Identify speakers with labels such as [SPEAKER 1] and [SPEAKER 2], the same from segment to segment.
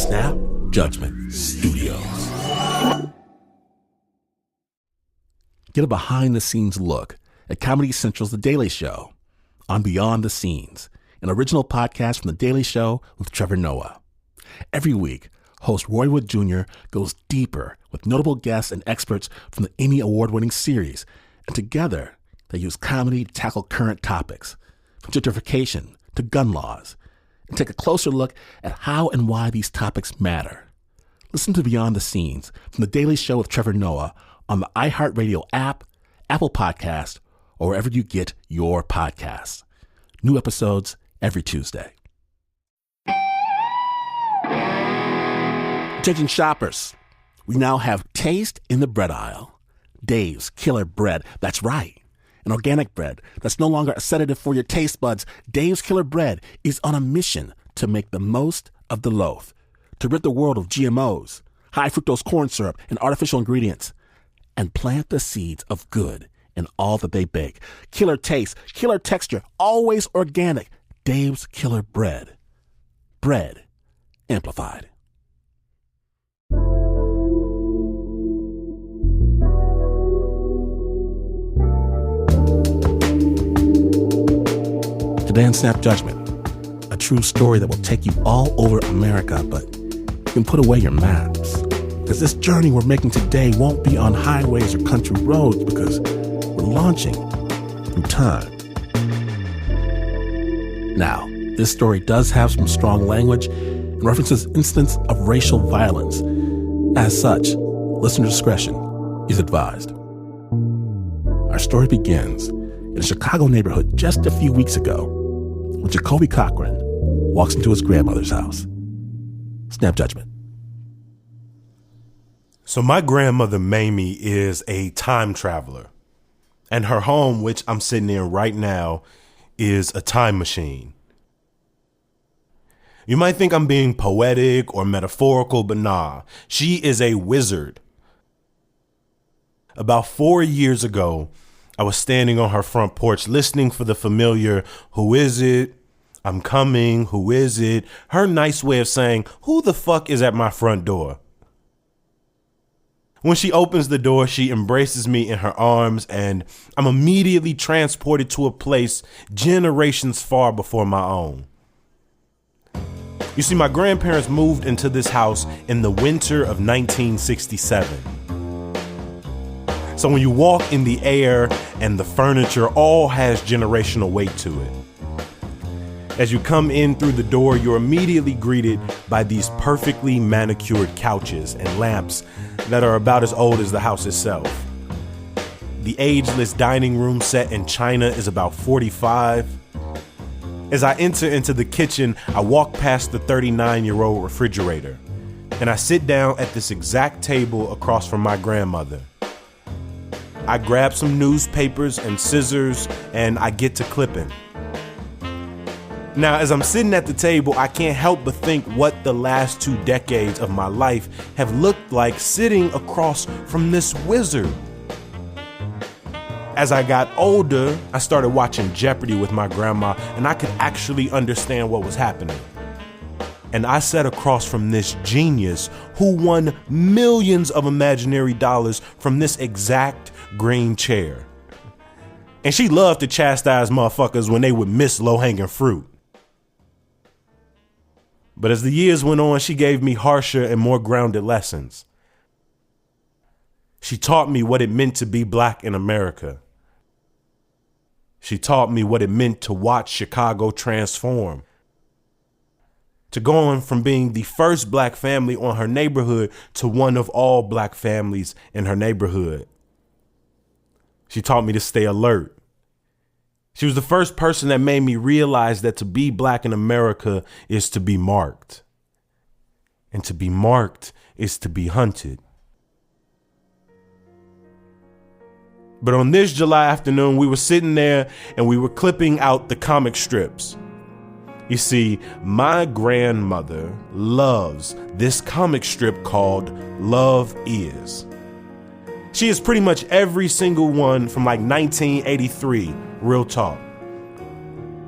[SPEAKER 1] Snap Judgment Studios. Get a behind-the-scenes look at Comedy Central's The Daily Show on Beyond the Scenes, an original podcast from The Daily Show with Trevor Noah. Every week, host Roy Wood Jr. goes deeper with notable guests and experts from the Emmy Award-winning series, and together they use comedy to tackle current topics, from gentrification to gun laws, and take a closer look at how and why these topics matter. Listen to Beyond the Scenes from The Daily Show with Trevor Noah on the iHeartRadio app, Apple Podcast, or wherever you get your podcasts. New episodes every Tuesday. Attention shoppers, we now have taste in the bread aisle. Dave's Killer Bread, that's right. An organic bread that's no longer a sedative for your taste buds. Dave's Killer Bread is on a mission to make the most of the loaf, to rid the world of GMOs, high fructose corn syrup, and artificial ingredients, and plant the seeds of good in all that they bake. Killer taste, killer texture, always organic. Dave's Killer Bread. Bread amplified. Today on Snap Judgment, a true story that will take you all over America, but you can put away your maps. Because this journey we're making today won't be on highways or country roads, because we're launching through time. Now, this story does have some strong language and references incidents of racial violence. As such, listener discretion is advised. Our story begins in a Chicago neighborhood just a few weeks ago when Jacoby Cochran walks into his grandmother's house. Snap Judgment.
[SPEAKER 2] So my grandmother, Mamie, is a time traveler. And her home, which I'm sitting in right now, is a time machine. You might think I'm being poetic or metaphorical, but nah, she is a wizard. About 4 years ago, I was standing on her front porch listening for the familiar, "Who is it? I'm coming. Who is it?" Her nice way of saying, "Who the fuck is at my front door?" When she opens the door, she embraces me in her arms, and I'm immediately transported to a place generations far before my own. You see, my grandparents moved into this house in the winter of 1967. So when you walk in, the air and the furniture all has generational weight to it. As you come in through the door, you're immediately greeted by these perfectly manicured couches and lamps that are about as old as the house itself. The ageless dining room set in China is about 45. As I enter into the kitchen, I walk past the 39-year-old refrigerator, and I sit down at this exact table across from my grandmother. I grab some newspapers and scissors, and I get to clipping. Now, as I'm sitting at the table, I can't help but think what the last 2 decades of my life have looked like sitting across from this wizard. As I got older, I started watching Jeopardy with my grandma, and I could actually understand what was happening. And I sat across from this genius who won millions of imaginary dollars from this exact green chair. And she loved to chastise motherfuckers when they would miss low-hanging fruit. But as the years went on, she gave me harsher and more grounded lessons. She taught me what it meant to be black in America. She taught me what it meant to watch Chicago transform. To going from being the first black family on her neighborhood to one of all black families in her neighborhood. She taught me to stay alert. She was the first person that made me realize that to be black in America is to be marked. And to be marked is to be hunted. But on this July afternoon, we were sitting there and we were clipping out the comic strips. You see, my grandmother loves this comic strip called Love Is. She is pretty much every single one from like 1983, real talk.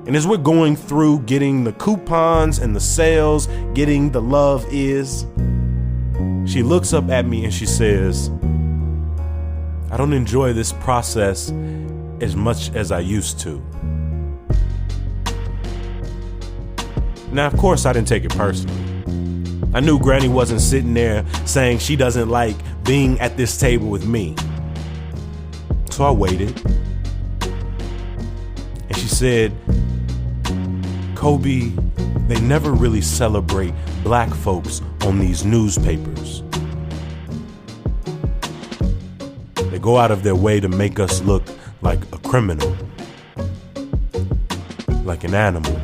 [SPEAKER 2] And as we're going through getting the coupons and the sales, getting the love is, she looks up at me and she says, I don't enjoy this process as much as I used to. Now, of course, I didn't take it personally. I knew Granny wasn't sitting there saying she doesn't like being at this table with me. So I waited. And she said, Kobe, they never really celebrate black folks on these newspapers. They go out of their way to make us look like a criminal, like an animal.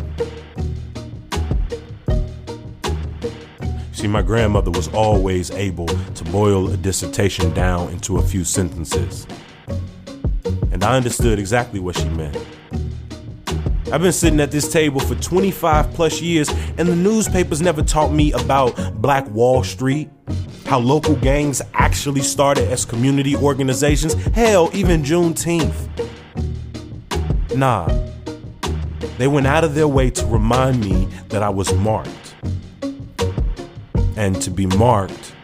[SPEAKER 2] See, my grandmother was always able to boil a dissertation down into a few sentences. And I understood exactly what she meant. I've been sitting at this table for 25 plus years, and the newspapers never taught me about Black Wall Street, how local gangs actually started as community organizations, hell, even Juneteenth. Nah, they went out of their way to remind me that I was marked. And to be marked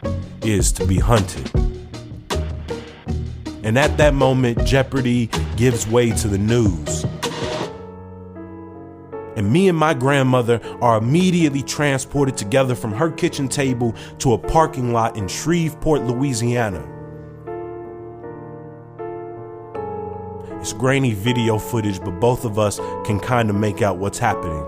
[SPEAKER 2] is to be hunted. And at that moment, jeopardy gives way to the news. And me and my grandmother are immediately transported together from her kitchen table to a parking lot in Shreveport, Louisiana. It's grainy video footage, but both of us can kind of make out what's happening.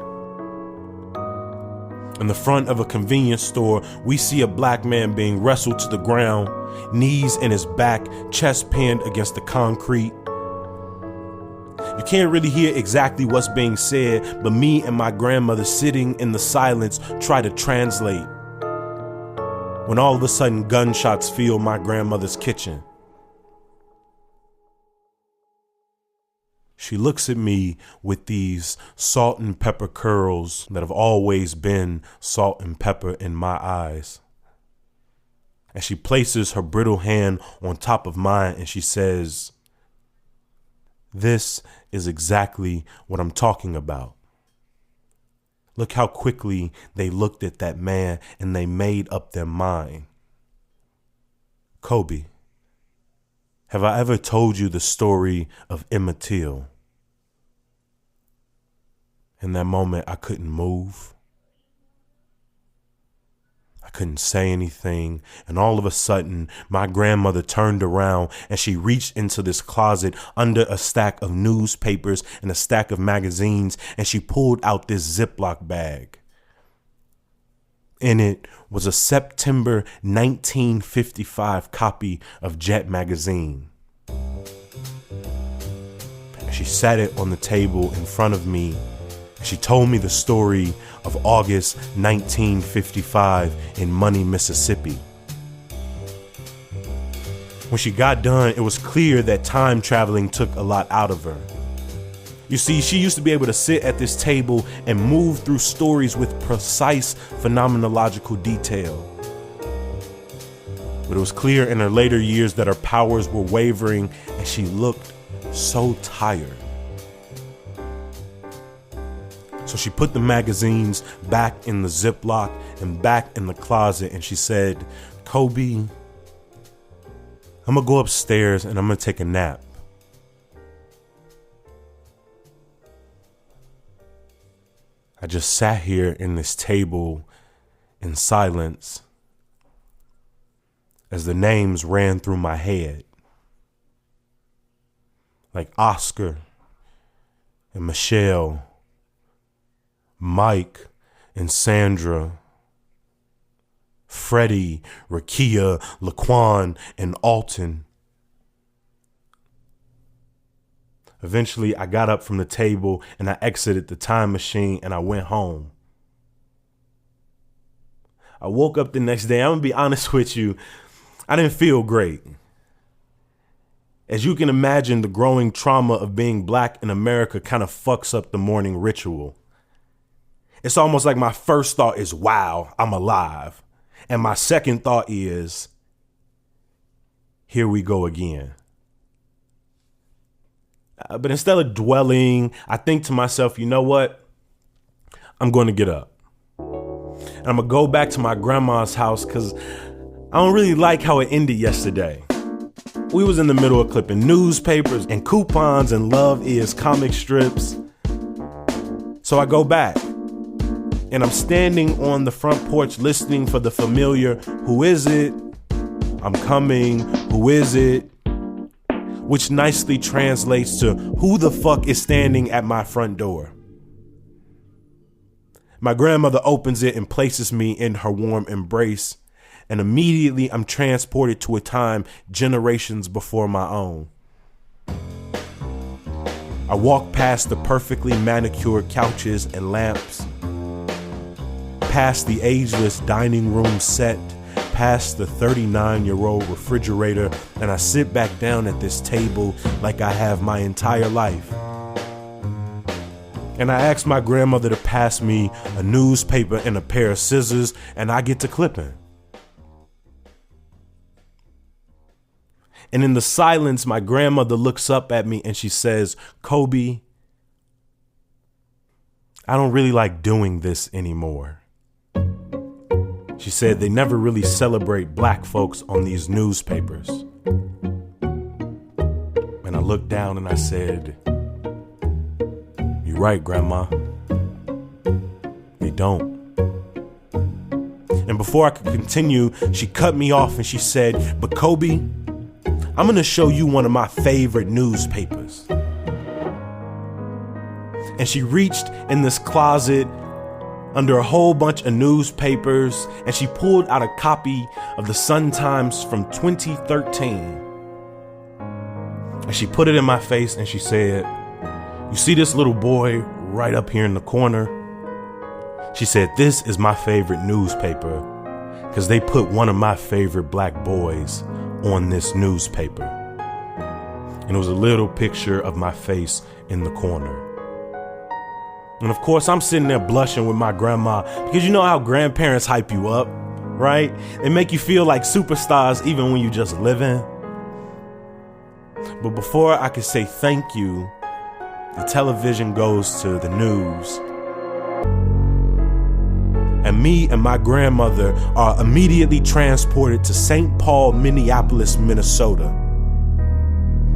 [SPEAKER 2] In the front of a convenience store, we see a black man being wrestled to the ground, knees in his back, chest pinned against the concrete. You can't really hear exactly what's being said, but me and my grandmother sitting in the silence try to translate. When all of a sudden gunshots fill my grandmother's kitchen. She looks at me with these salt and pepper curls that have always been salt and pepper in my eyes. And she places her brittle hand on top of mine and she says, "This is exactly what I'm talking about." Look how quickly they looked at that man and they made up their mind. Kobe, have I ever told you the story of Emmett Till? In that moment, I couldn't move. I couldn't say anything. And all of a sudden, my grandmother turned around and she reached into this closet under a stack of newspapers and a stack of magazines, and she pulled out this Ziploc bag. In it was a September 1955 copy of Jet magazine. She sat it on the table in front of me. She told me the story of August 1955 in Money, Mississippi. When she got done, it was clear that time traveling took a lot out of her. You see, she used to be able to sit at this table and move through stories with precise phenomenological detail. But it was clear in her later years that her powers were wavering and she looked so tired. So she put the magazines back in the Ziploc and back in the closet and she said, "Kobe, I'm gonna go upstairs and I'm gonna take a nap." I just sat here in this table in silence as the names ran through my head. Like Oscar and Michelle, Mike and Sandra, Freddie, Rakia, Laquan, and Alton. Eventually, I got up from the table and I exited the time machine and I went home. I woke up the next day. I'm gonna be honest with you, I didn't feel great. As you can imagine, the growing trauma of being black in America kind of fucks up the morning ritual. It's almost like my first thought is, wow, I'm alive. And my second thought is, here we go again. But instead of dwelling, I think to myself, you know what? I'm going to get up. And I'm going to go back to my grandma's house because I don't really like how it ended yesterday. We was in the middle of clipping newspapers and coupons and Love Is comic strips. So I go back and I'm standing on the front porch listening for the familiar, "Who is it? I'm coming. Who is it?" Which nicely translates to, "Who the fuck is standing at my front door?" My grandmother opens it and places me in her warm embrace. And immediately I'm transported to a time generations before my own. I walk past the perfectly manicured couches and lamps, past the ageless dining room set, past the 39-year-old refrigerator, and I sit back down at this table like I have my entire life. And I ask my grandmother to pass me a newspaper and a pair of scissors, and I get to clipping. And in the silence, my grandmother looks up at me and she says, "Kobe, I don't really like doing this anymore." She said they never really celebrate black folks on these newspapers. And I looked down and I said, "You're right, Grandma. They don't." And before I could continue, she cut me off and she said, "But Kobe, I'm going to show you one of my favorite newspapers." And she reached in this closet under a whole bunch of newspapers and she pulled out a copy of the Sun-Times from 2013. And she put it in my face and she said, "You see this little boy right up here in the corner?" She said, "This is my favorite newspaper because they put one of my favorite black boys on this newspaper." And it was a little picture of my face in the corner. And of course, I'm sitting there blushing with my grandma because you know how grandparents hype you up, right? They make you feel like superstars even when you just living. But before I could say thank you, the television goes to the news. And me and my grandmother are immediately transported to St. Paul, Minneapolis, Minnesota.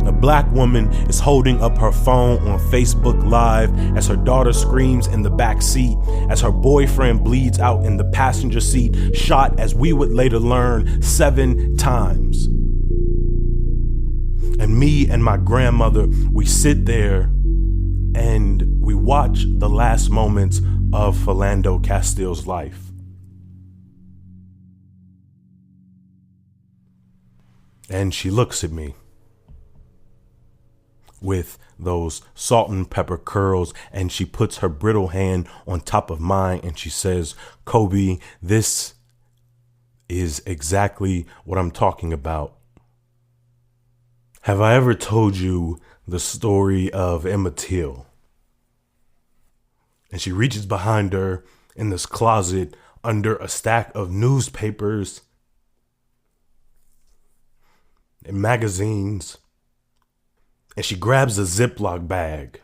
[SPEAKER 2] A black woman is holding up her phone on Facebook Live as her daughter screams in the back seat, as her boyfriend bleeds out in the passenger seat, shot, as we would later learn, 7 times. And me and my grandmother, we sit there and we watch the last moments of Philando Castile's life. And she looks at me with those salt and pepper curls and she puts her brittle hand on top of mine and she says, "Kobe, this is exactly what I'm talking about. Have I ever told you the story of Emmett Till?" And she reaches behind her in this closet under a stack of newspapers and magazines. And she grabs a Ziploc bag.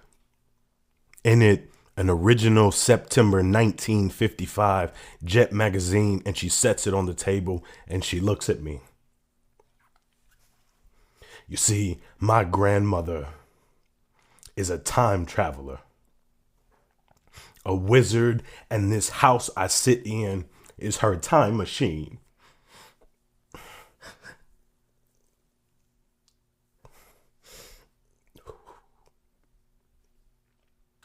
[SPEAKER 2] In it, an original September 1955 Jet magazine. And she sets it on the table and she looks at me. You see, my grandmother is a time traveler, a wizard, and this house I sit in is her time machine.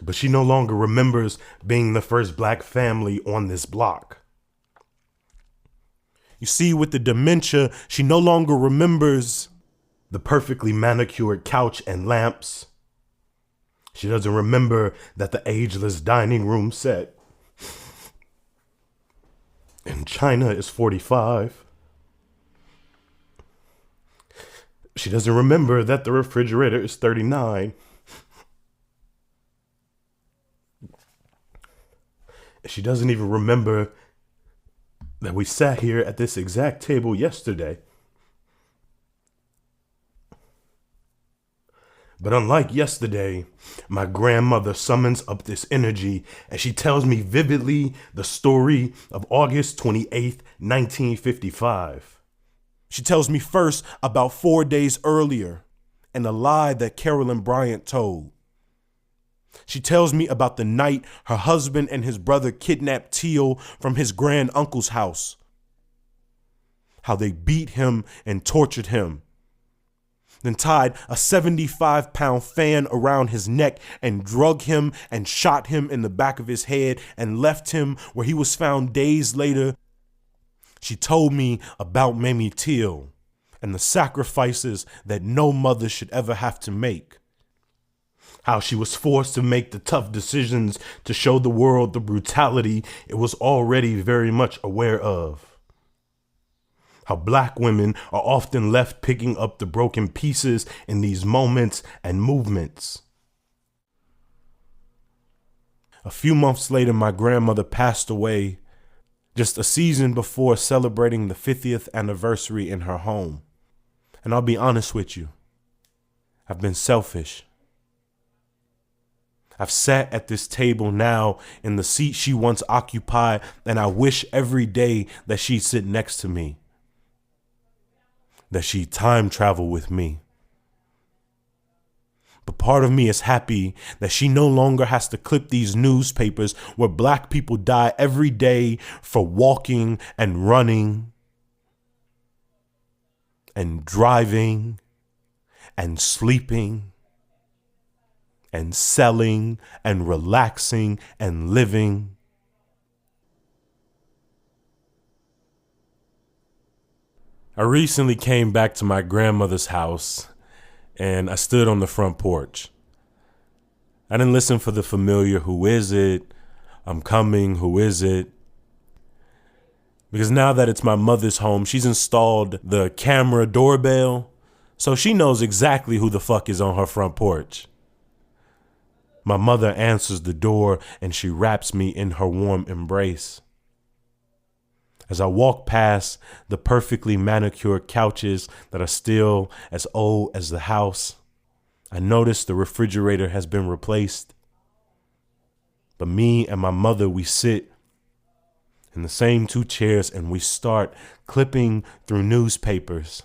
[SPEAKER 2] But she no longer remembers being the first black family on this block. You see, with the dementia, she no longer remembers the perfectly manicured couch and lamps. She doesn't remember that the ageless dining room set and China is 45. She doesn't remember that the refrigerator is 39. She doesn't even remember that we sat here at this exact table yesterday. But unlike yesterday, my grandmother summons up this energy and she tells me vividly the story of August 28th, 1955. She tells me first about 4 days earlier and a lie that Carolyn Bryant told. She tells me about the night her husband and his brother kidnapped Teo from his grand uncle's house. How they beat him and tortured him. Then tied a 75-pound fan around his neck and drug him and shot him in the back of his head and left him where he was found days later. She told me about Mamie Till and the sacrifices that no mother should ever have to make. How she was forced to make the tough decisions to show the world the brutality it was already very much aware of. How black women are often left picking up the broken pieces in these moments and movements. A few months later, my grandmother passed away, just a season before celebrating the 50th anniversary in her home. And I'll be honest with you, I've been selfish. I've sat at this table now in the seat she once occupied, and I wish every day that she'd sit next to me. That she'd time travel with me. But part of me is happy that she no longer has to clip these newspapers where black people die every day for walking and running and driving and sleeping and selling and relaxing and living. I recently came back to my grandmother's house and I stood on the front porch. I didn't listen for the familiar, who is it? I'm coming, who is it? Because now that it's my mother's home, she's installed the camera doorbell, so she knows exactly who the fuck is on her front porch. My mother answers the door and she wraps me in her warm embrace. As I walk past the perfectly manicured couches that are still as old as the house, I notice the refrigerator has been replaced. But me and my mother, we sit in the same 2 chairs and we start clipping through newspapers.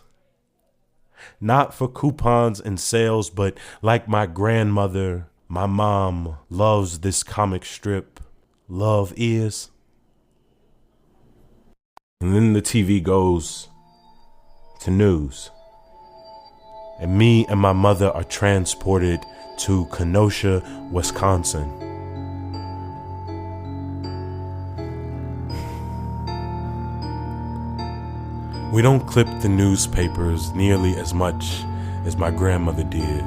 [SPEAKER 2] Not for coupons and sales, but like my grandmother, my mom loves this comic strip, Love Is. And then the TV goes to news. And me and my mother are transported to Kenosha, Wisconsin. We don't clip the newspapers nearly as much as my grandmother did.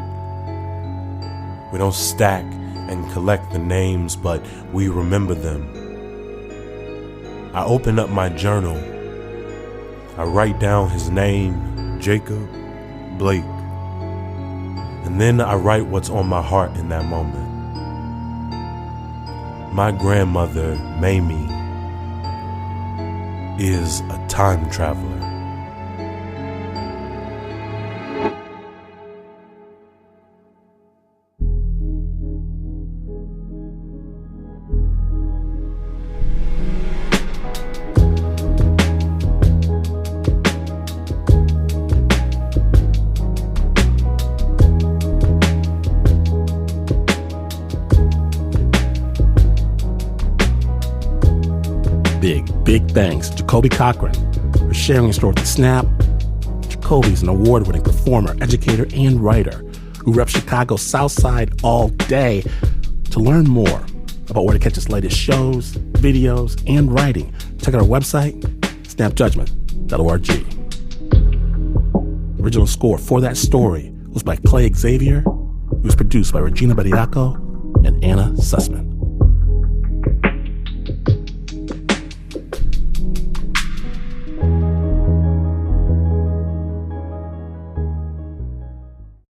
[SPEAKER 2] We don't stack and collect the names, but we remember them. I open up my journal. I write down his name, Jacob Blake. And then I write what's on my heart in that moment. My grandmother, Mamie, is a time traveler.
[SPEAKER 1] Big thanks to Jacoby Cochran for sharing his story with The Snap. Jacoby is an award-winning performer, educator, and writer who reps Chicago's South Side all day. To learn more about where to catch his latest shows, videos, and writing, check out our website, snapjudgment.org. The original score for that story was by Clay Xavier. It was produced by Regina Bediaco and Anna Sussman.